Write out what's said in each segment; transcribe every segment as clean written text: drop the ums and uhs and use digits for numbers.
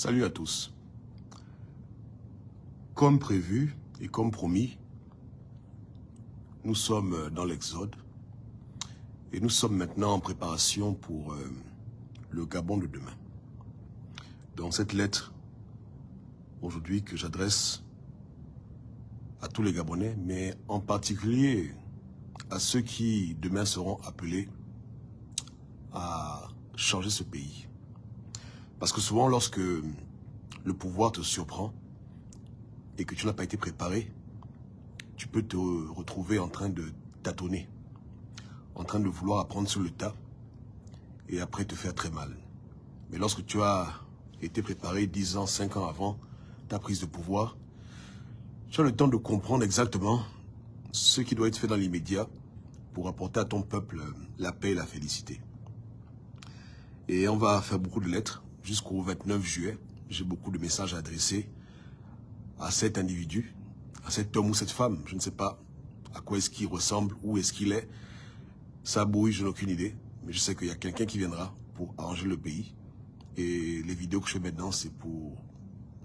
Salut à tous. Comme prévu et comme promis, nous sommes dans l'Exode et nous sommes maintenant en préparation pour le Gabon de demain. Donc cette lettre aujourd'hui que j'adresse à tous les Gabonais, mais en particulier à ceux qui demain seront appelés à changer ce pays. Parce que souvent lorsque le pouvoir te surprend et que tu n'as pas été préparé, tu peux te retrouver en train de tâtonner, en train de vouloir apprendre sur le tas et après te faire très mal. Mais lorsque tu as été préparé 10 ans, 5 ans avant ta prise de pouvoir, tu as le temps de comprendre exactement ce qui doit être fait dans l'immédiat pour apporter à ton peuple la paix et la félicité. Et on va faire beaucoup de lettres jusqu'au 29 juillet. J'ai beaucoup de messages à adresser à cet individu, à cet homme ou cette femme. Je ne sais pas à quoi est-ce qu'il ressemble, où est-ce qu'il est. Ça bouille, je n'ai aucune idée. Mais je sais qu'il y a quelqu'un qui viendra pour arranger le pays. Et les vidéos que je fais maintenant, c'est pour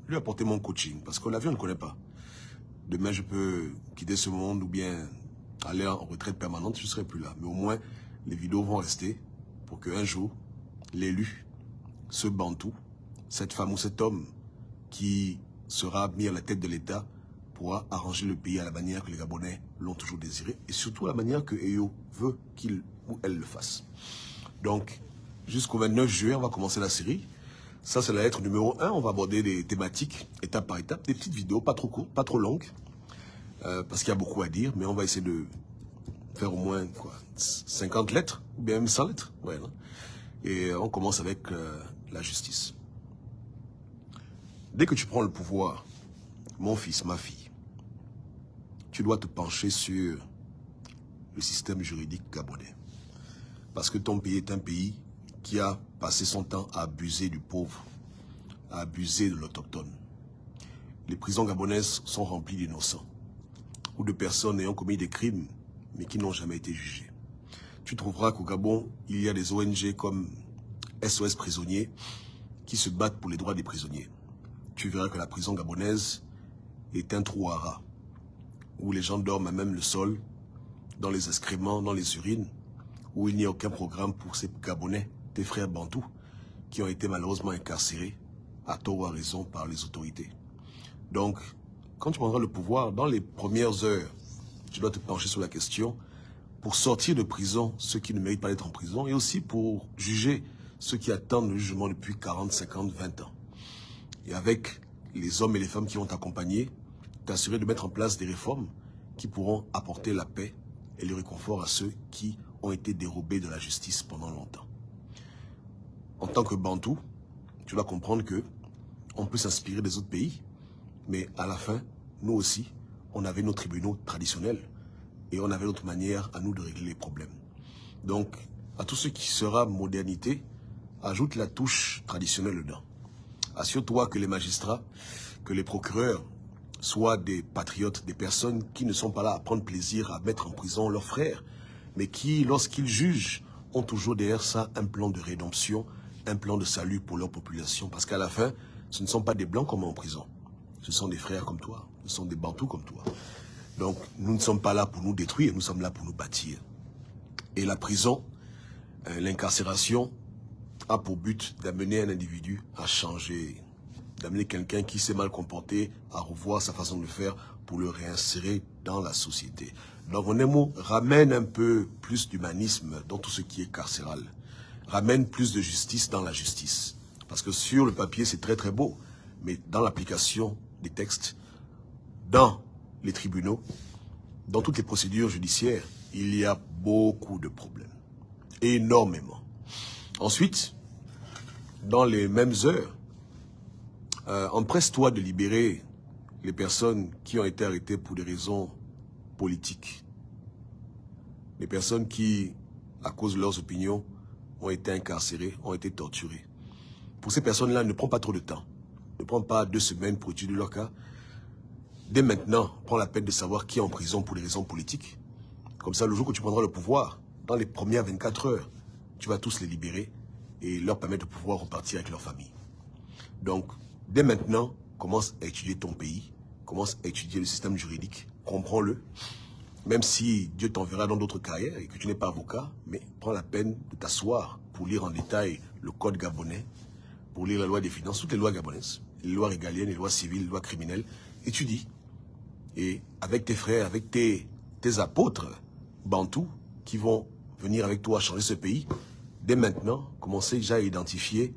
lui apporter mon coaching. Parce que la vie, on ne connaît pas. Demain, je peux quitter ce monde ou bien aller en retraite permanente, je ne serai plus là. Mais au moins, les vidéos vont rester pour qu'un jour, l'élu, ce bantou, cette femme ou cet homme qui sera mis à la tête de l'État pourra arranger le pays à la manière que les Gabonais l'ont toujours désiré et surtout à la manière que Eyo veut qu'il ou elle le fasse. Donc, jusqu'au 29 juillet, on va commencer la série. Ça, c'est la lettre numéro 1. On va aborder des thématiques étape par étape, des petites vidéos, pas trop courtes, pas trop longues, parce qu'il y a beaucoup à dire, mais on va essayer de faire au moins 50 lettres, ou bien même 100 lettres. Ouais, non? Et on commence avec la justice. Dès que tu prends le pouvoir, mon fils, ma fille, tu dois te pencher sur le système juridique gabonais. Parce que ton pays est un pays qui a passé son temps à abuser du pauvre, à abuser de l'autochtone. Les prisons gabonaises sont remplies d'innocents ou de personnes ayant commis des crimes, mais qui n'ont jamais été jugées. Tu trouveras qu'au Gabon, il y a des ONG comme SOS Prisonniers qui se battent pour les droits des prisonniers. Tu verras que la prison gabonaise est un trou à rats, où les gens dorment à même le sol, dans les excréments, dans les urines, où il n'y a aucun programme pour ces Gabonais, tes frères bantous, qui ont été malheureusement incarcérés, à tort ou à raison, par les autorités. Donc, quand tu prendras le pouvoir, dans les premières heures, tu dois te pencher sur la question pour sortir de prison ceux qui ne méritent pas d'être en prison et aussi pour juger ceux qui attendent le jugement depuis 40, 50, 20 ans. Et avec les hommes et les femmes qui vont t'accompagner, t'assurer de mettre en place des réformes qui pourront apporter la paix et le réconfort à ceux qui ont été dérobés de la justice pendant longtemps. En tant que Bantou, tu dois comprendre que on peut s'inspirer des autres pays, mais à la fin, nous aussi, on avait nos tribunaux traditionnels et on avait notre manière à nous de régler les problèmes. Donc, à tout ce qui sera modernité, ajoute la touche traditionnelle dedans. Assure-toi que les magistrats, que les procureurs soient des patriotes, des personnes qui ne sont pas là à prendre plaisir à mettre en prison leurs frères, mais qui, lorsqu'ils jugent, ont toujours derrière ça un plan de rédemption, un plan de salut pour leur population. Parce qu'à la fin, ce ne sont pas des blancs comme en prison. Ce sont des frères comme toi, ce sont des bantous comme toi. Donc, nous ne sommes pas là pour nous détruire, nous sommes là pour nous bâtir. Et la prison, l'incarcération, a pour but d'amener un individu à changer, d'amener quelqu'un qui s'est mal comporté à revoir sa façon de faire pour le réinsérer dans la société. Donc, en un mot, ramène un peu plus d'humanisme dans tout ce qui est carcéral. Ramène plus de justice dans la justice. Parce que sur le papier, c'est très très beau, mais dans l'application des textes, dans les tribunaux, dans toutes les procédures judiciaires, il y a beaucoup de problèmes. Énormément. Ensuite, dans les mêmes heures, empresse-toi de libérer les personnes qui ont été arrêtées pour des raisons politiques. Les personnes qui, à cause de leurs opinions, ont été incarcérées, ont été torturées. Pour ces personnes-là, ne prends pas trop de temps. Ne prends pas 2 semaines pour étudier leur cas. Dès maintenant, prends la peine de savoir qui est en prison pour des raisons politiques. Comme ça, le jour que tu prendras le pouvoir, dans les premières 24 heures, tu vas tous les libérer et leur permettre de pouvoir repartir avec leur famille. Donc, dès maintenant, commence à étudier ton pays, commence à étudier le système juridique, comprends-le. Même si Dieu t'enverra dans d'autres carrières et que tu n'es pas avocat, mais prends la peine de t'asseoir pour lire en détail le code gabonais, pour lire la loi des finances, toutes les lois gabonaises, les lois régaliennes, les lois civiles, les lois criminelles. Étudie. Et avec tes frères, avec tes apôtres bantous qui vont venir avec toi changer ce pays, dès maintenant, commencez déjà à identifier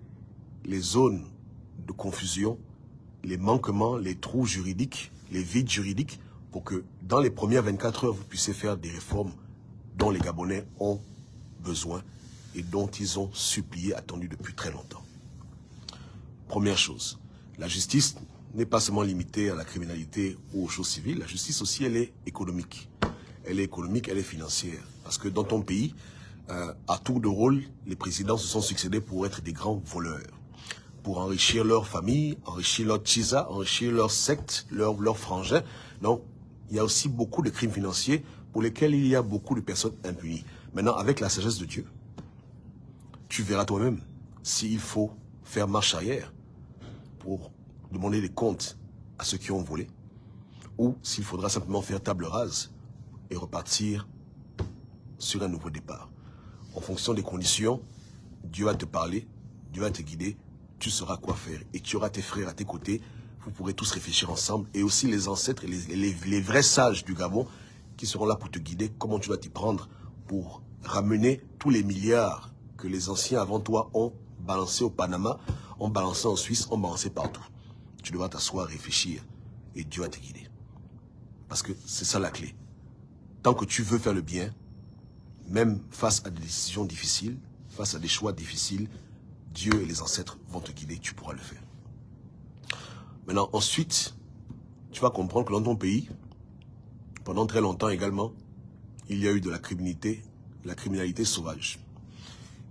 les zones de confusion, les manquements, les trous juridiques, les vides juridiques, pour que dans les premières 24 heures, vous puissiez faire des réformes dont les Gabonais ont besoin et dont ils ont supplié, attendu depuis très longtemps. Première chose, la justice n'est pas seulement limitée à la criminalité ou aux choses civiles, la justice aussi, elle est économique. Elle est économique, elle est financière. Parce que dans ton pays, à tour de rôle, les présidents se sont succédés pour être des grands voleurs, pour enrichir leur famille, enrichir leur tchisa, enrichir leur secte, leur frangin. Donc, il y a aussi beaucoup de crimes financiers pour lesquels il y a beaucoup de personnes impunies. Maintenant, avec la sagesse de Dieu, tu verras toi-même s'il faut faire marche arrière pour demander des comptes à ceux qui ont volé, ou s'il faudra simplement faire table rase et repartir sur un nouveau départ. En fonction des conditions, Dieu va te parler, Dieu va te guider, tu sauras quoi faire. Et tu auras tes frères à tes côtés, vous pourrez tous réfléchir ensemble, et aussi les ancêtres, les vrais sages du Gabon, qui seront là pour te guider, comment tu vas t'y prendre pour ramener tous les milliards que les anciens avant toi ont balancés au Panama, ont balancé en Suisse, ont balancé partout. Tu devras t'asseoir, réfléchir, et Dieu va te guider. Parce que c'est ça la clé. Tant que tu veux faire le bien, même face à des décisions difficiles, face à des choix difficiles, Dieu et les ancêtres vont te guider, tu pourras le faire. Maintenant, ensuite, tu vas comprendre que dans ton pays, pendant très longtemps également, il y a eu de la criminalité sauvage.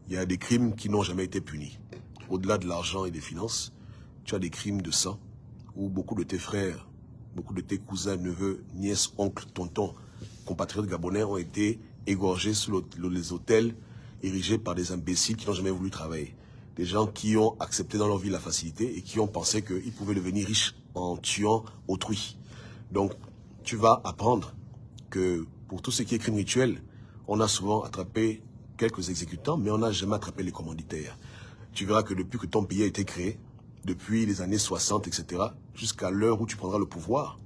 Il y a des crimes qui n'ont jamais été punis. Au-delà de l'argent et des finances, tu as des crimes de sang, où beaucoup de tes frères, beaucoup de tes cousins, neveux, nièces, oncles, tontons, compatriotes gabonais ont été égorgés sur les hôtels érigés par des imbéciles qui n'ont jamais voulu travailler. Des gens qui ont accepté dans leur vie la facilité et qui ont pensé qu'ils pouvaient devenir riches en tuant autrui. Donc, tu vas apprendre que pour tout ce qui est crime rituel, on a souvent attrapé quelques exécutants, mais on n'a jamais attrapé les commanditaires. Tu verras que depuis que ton pays a été créé, depuis les années 60, etc., jusqu'à l'heure où tu prendras le pouvoir,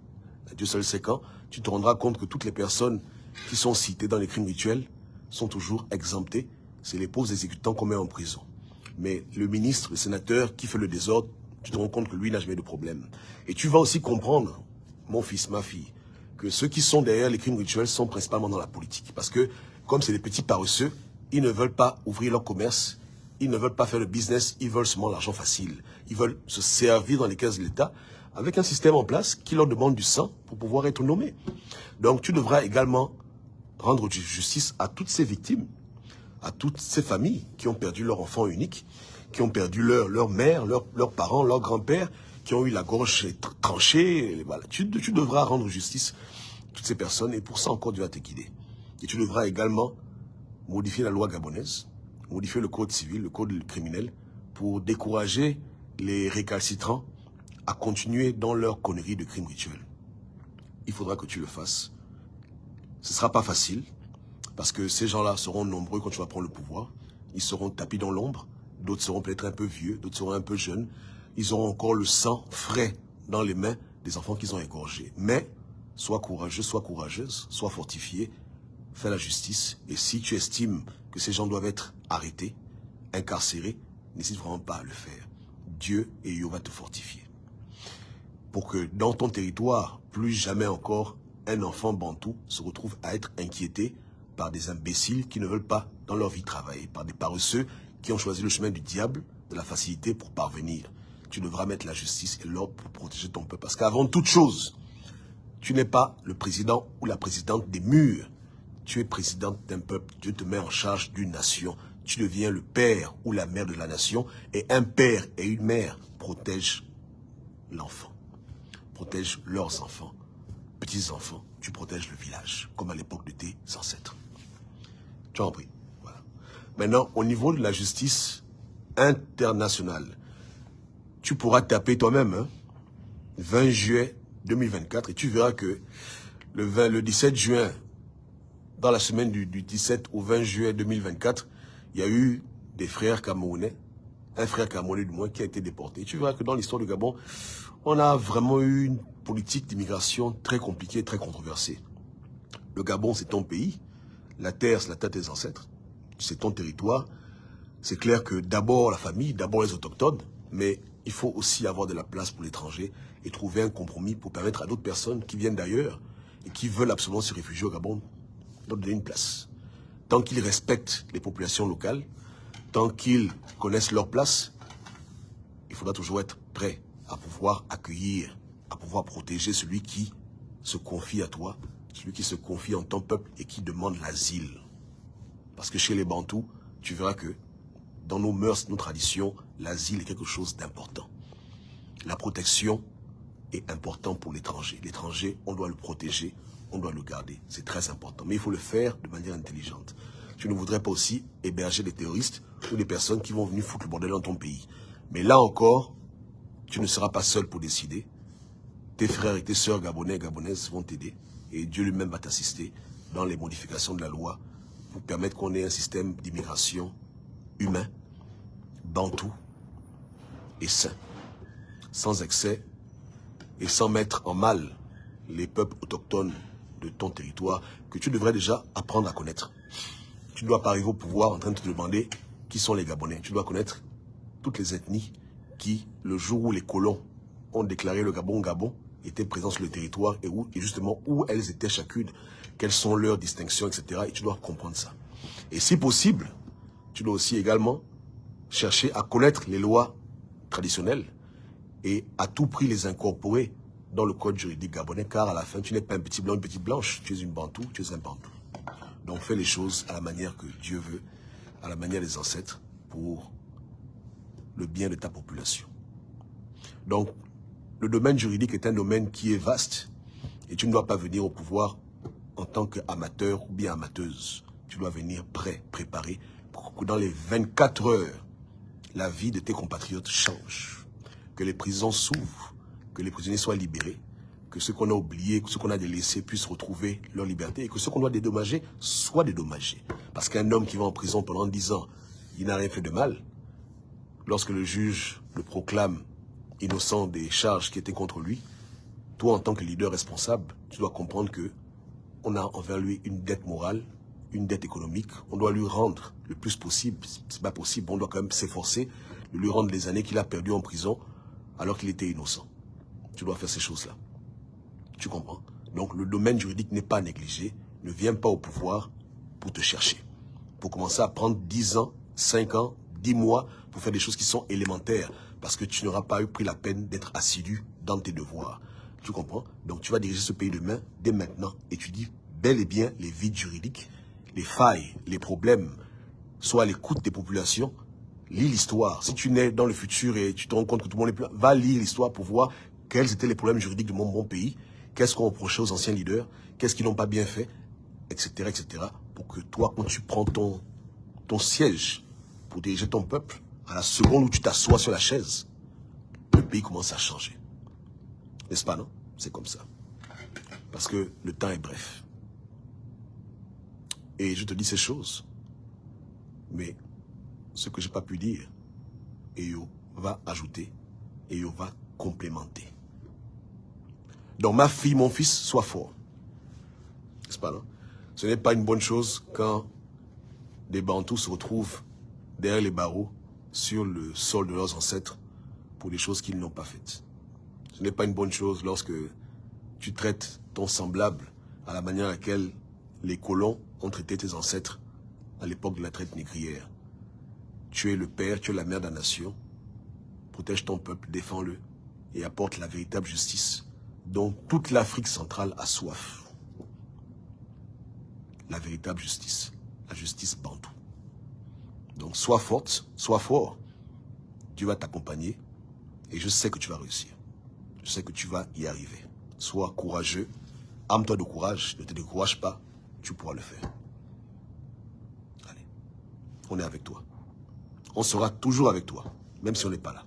Dieu seul sait quand, tu te rendras compte que toutes les personnes qui sont citées dans les crimes rituels sont toujours exemptées. C'est les pauvres exécutants qu'on met en prison. Mais le ministre, le sénateur qui fait le désordre, tu te rends compte que lui n'a jamais de problème. Et tu vas aussi comprendre, mon fils, ma fille, que ceux qui sont derrière les crimes rituels sont principalement dans la politique. Parce que, comme c'est des petits paresseux, ils ne veulent pas ouvrir leur commerce, ils ne veulent pas faire le business, ils veulent seulement l'argent facile. Ils veulent se servir dans les caisses de l'État avec un système en place qui leur demande du sang pour pouvoir être nommés. Donc tu devras également rendre justice à toutes ces victimes, à toutes ces familles qui ont perdu leur enfant unique, qui ont perdu leur mère, leurs parents, leurs grands-pères, qui ont eu la gorge tranchée. Voilà. Tu devras rendre justice à toutes ces personnes et pour ça encore Dieu va te guider. Et tu devras également modifier la loi gabonaise, modifier le code civil, le code criminel, pour décourager les récalcitrants à continuer dans leur connerie de crimes rituels. Il faudra que tu le fasses. Ce ne sera pas facile, parce que ces gens-là seront nombreux quand tu vas prendre le pouvoir. Ils seront tapis dans l'ombre, d'autres seront peut-être un peu vieux, d'autres seront un peu jeunes. Ils auront encore le sang frais dans les mains des enfants qu'ils ont égorgés. Mais, sois courageux, sois courageuse, sois fortifié, fais la justice. Et si tu estimes que ces gens doivent être arrêtés, incarcérés, n'hésite vraiment pas à le faire. Dieu et Yo va te fortifier. Pour que dans ton territoire, plus jamais encore, un enfant bantou se retrouve à être inquiété par des imbéciles qui ne veulent pas dans leur vie travailler, par des paresseux qui ont choisi le chemin du diable, de la facilité pour parvenir. Tu devras mettre la justice et l'ordre pour protéger ton peuple. Parce qu'avant toute chose, tu n'es pas le président ou la présidente des murs. Tu es présidente d'un peuple. Dieu te met en charge d'une nation. Tu deviens le père ou la mère de la nation. Et un père et une mère protègent l'enfant. Protègent leurs enfants. Petits-enfants, tu protèges le village, comme à l'époque de tes ancêtres. Tu as compris. Voilà. Maintenant, au niveau de la justice internationale, tu pourras taper toi-même, hein, 20 juillet 2024, et tu verras que le 17 juin, dans la semaine du 17 au 20 juillet 2024, il y a eu des frères camerounais, un frère camerounais du moins, qui a été déporté. Tu verras que dans l'histoire du Gabon, on a vraiment eu une politique d'immigration très compliquée, très controversée. Le Gabon, c'est ton pays. La terre, c'est la terre de tes ancêtres. C'est ton territoire. C'est clair que d'abord la famille, d'abord les autochtones, mais il faut aussi avoir de la place pour l'étranger et trouver un compromis pour permettre à d'autres personnes qui viennent d'ailleurs et qui veulent absolument se réfugier au Gabon de donner une place. Tant qu'ils respectent les populations locales, tant qu'ils connaissent leur place, il faudra toujours être prêt à pouvoir accueillir, à pouvoir protéger celui qui se confie à toi, celui qui se confie en ton peuple et qui demande l'asile. Parce que chez les Bantous, tu verras que dans nos mœurs, nos traditions, l'asile est quelque chose d'important. La protection est importante pour l'étranger. L'étranger, on doit le protéger, on doit le garder. C'est très important. Mais il faut le faire de manière intelligente. Tu ne voudrais pas aussi héberger des terroristes ou des personnes qui vont venir foutre le bordel dans ton pays. Mais là encore, tu ne seras pas seul pour décider. Tes frères et tes sœurs gabonais et gabonaises vont t'aider. Et Dieu lui-même va t'assister dans les modifications de la loi pour permettre qu'on ait un système d'immigration humain, bantou et sain, sans excès et sans mettre en mal les peuples autochtones de ton territoire que tu devrais déjà apprendre à connaître. Tu ne dois pas arriver au pouvoir en train de te demander qui sont les Gabonais. Tu dois connaître toutes les ethnies qui, le jour où les colons ont déclaré le Gabon Gabon, étaient présents sur le territoire et justement où elles étaient chacune, quelles sont leurs distinctions, etc. Et tu dois comprendre ça. Et si possible, tu dois aussi également chercher à connaître les lois traditionnelles et à tout prix les incorporer dans le code juridique gabonais, car à la fin, tu n'es pas un petit blanc, une petite blanche, tu es une bantou, tu es un bantou. Donc fais les choses à la manière que Dieu veut, à la manière des ancêtres, pour le bien de ta population. Donc, le domaine juridique est un domaine qui est vaste et tu ne dois pas venir au pouvoir en tant qu'amateur ou bien amateuse. Tu dois venir prêt, préparé, pour que dans les 24 heures, la vie de tes compatriotes change. Que les prisons s'ouvrent, que les prisonniers soient libérés, que ceux qu'on a oubliés, que ceux qu'on a délaissés puissent retrouver leur liberté et que ceux qu'on doit dédommager soient dédommagés. Parce qu'un homme qui va en prison pendant 10 ans, il n'a rien fait de mal. Lorsque le juge le proclame innocent des charges qui étaient contre lui, toi en tant que leader responsable, tu dois comprendre que on a envers lui une dette morale, une dette économique. On doit lui rendre le plus possible. C'est pas possible. On doit quand même s'efforcer de lui rendre les années qu'il a perdues en prison alors qu'il était innocent. Tu dois faire ces choses-là. Tu comprends? Donc le domaine juridique n'est pas négligé. Ne viens pas au pouvoir pour te chercher. Pour commencer à prendre 10 ans, 5 ans, 10 mois pour faire des choses qui sont élémentaires. Parce que tu n'auras pas eu pris la peine d'être assidu dans tes devoirs. Tu comprends? Donc tu vas diriger ce pays dès maintenant. Étudie bel et bien les vides juridiques, les failles, les problèmes, soit à l'écoute des populations. Lis l'histoire. Si tu nais dans le futur et tu te rends compte que tout le monde est plein, va lire l'histoire pour voir quels étaient les problèmes juridiques de mon bon pays, qu'est-ce qu'on reprochait aux anciens leaders, qu'est-ce qu'ils n'ont pas bien fait, etc., etc. Pour que toi, quand tu prends ton siège pour diriger ton peuple, à la seconde où tu t'assois sur la chaise, le pays commence à changer. N'est-ce pas, non? C'est comme ça. Parce que le temps est bref. Et je te dis ces choses. Mais ce que je n'ai pas pu dire, Eyo va ajouter, Eyo va complémenter. Donc ma fille, mon fils, sois fort. N'est-ce pas, non? Ce n'est pas une bonne chose quand des Bantous se retrouvent derrière les barreaux sur le sol de leurs ancêtres pour des choses qu'ils n'ont pas faites. Ce n'est pas une bonne chose lorsque tu traites ton semblable à la manière à laquelle les colons ont traité tes ancêtres à l'époque de la traite négrière. Tu es le père, tu es la mère de la nation. Protège ton peuple, défends-le et apporte la véritable justice dont toute l'Afrique centrale a soif. La véritable justice, la justice bantou. Donc sois forte, sois fort. Dieu va t'accompagner et je sais que tu vas réussir. Je sais que tu vas y arriver. Sois courageux, arme-toi de courage, ne te décourage pas, tu pourras le faire. Allez, on est avec toi. On sera toujours avec toi, même si on n'est pas là.